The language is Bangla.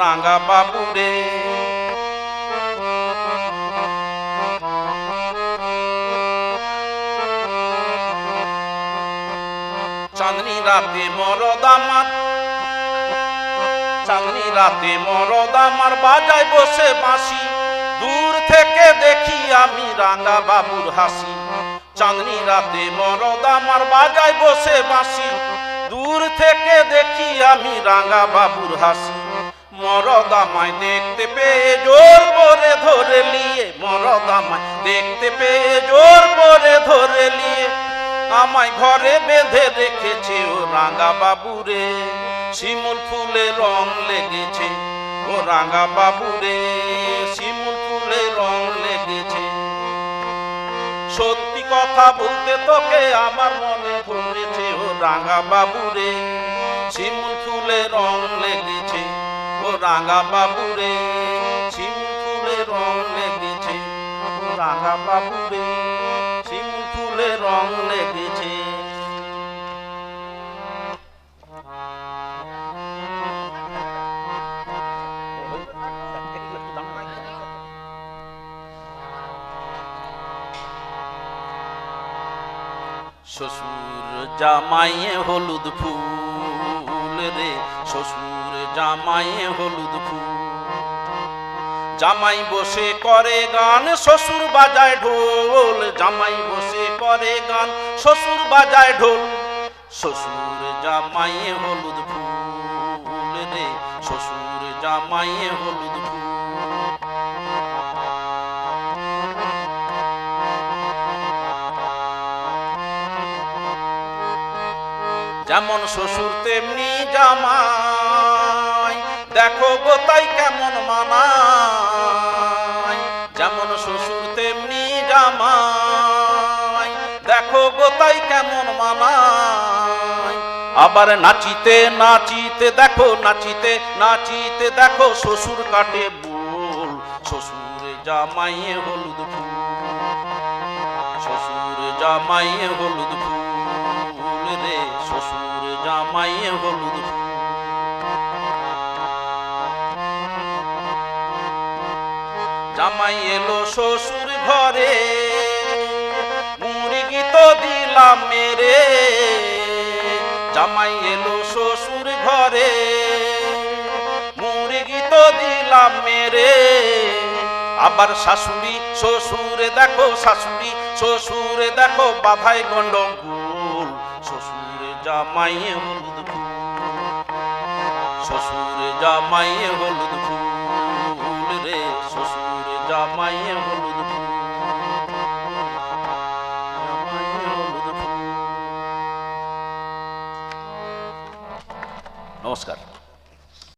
রাঙা বাবুরে চাঁদনি রাতে মরদ আমার, চাঁদনি রাতে মরদ আমার বাজায় বসে বাঁশি। দূর থেকে দেখি আমি রাঙা বাবুর হাসি। চাঁদনি রাতে মরদ আমার বাজায় বসে বাঁশি। দূর থেকে দেখি আমি রাঙা বাবুর হাসি। মরদ আমায় দেখতে পেয়ে জোর করে ধরে নিয়ে, মরদ আমায় দেখতে পেয়ে জোর করে ধরে নিয়ে আমায় ঘরে বেঁধে রেখেছে ও রাঙা বাবুরে। শিমুল ফুলে রং লেগেছে ও রাঙা বাবুরে, শিমুল ফুলে রং লেগেছে। সত্যি কথা বলতে তোকে আমার মনে ধরেছে ও রাঙা বাবুরে। শিমুল ফুলে রং লেগেছে ও রাঙা বাবুরে, শিমুল ফুলে রং লেগেছে ও রাঙা বাবুরে, শিমুল ফুলে রং লেগেছে। শ্বশুর জামাইয়ে হলুদ ফুল রে, শ্বশুর জামাইয়ে হলুদ ফুল। জামাই বসে করে গান শ্বশুর বাজায় ঢোল, জামাই বসে করে গান শ্বশুর বাজায় ঢোল। শ্বশুর জামাইয়ে হলুদ ফুল রে, শ্বশুর জামাইয়ে হলুদ ফুল। যেমন শ্বশুর তেমনি জামাই, দেখো গো তাই কেমন মানায়। যেমন শ্বশুর তেমনি জামাই, দেখো গো তাই কেমন মানায়। আবার নাচিতে নাচিতে দেখো, নাচিতে নাচিতে দেখো শ্বশুর কাটে বুল। শ্বশুর জামাইয়ে হলুদ ফুল, শ্বশুর জামাইয়ে হলুদ ফুল রে, শ্বশুর জামাইয়ে হলুদ ফুল। জামাই এলো শ্বশুর ঘরে, মুরগি তো দিলাম মেরে। জামাই এলো শ্বশুর ঘরে, মুরগি তো দিলাম মেরে। আবার শাশুড়ি শ্বশুরে দেখো, শাশুড়ি শ্বশুরে দেখো বাধাই গন্ডগোল। শ্বশুর জামাইয়ে হলুদ ফুল, শ্বশুর জামাইয়ে হলুদ ফুল রে, শ্বশুর জামাইয়ে হলুদ ফুল, জামাইয়ে হলুদ ফুল। নমস্কার।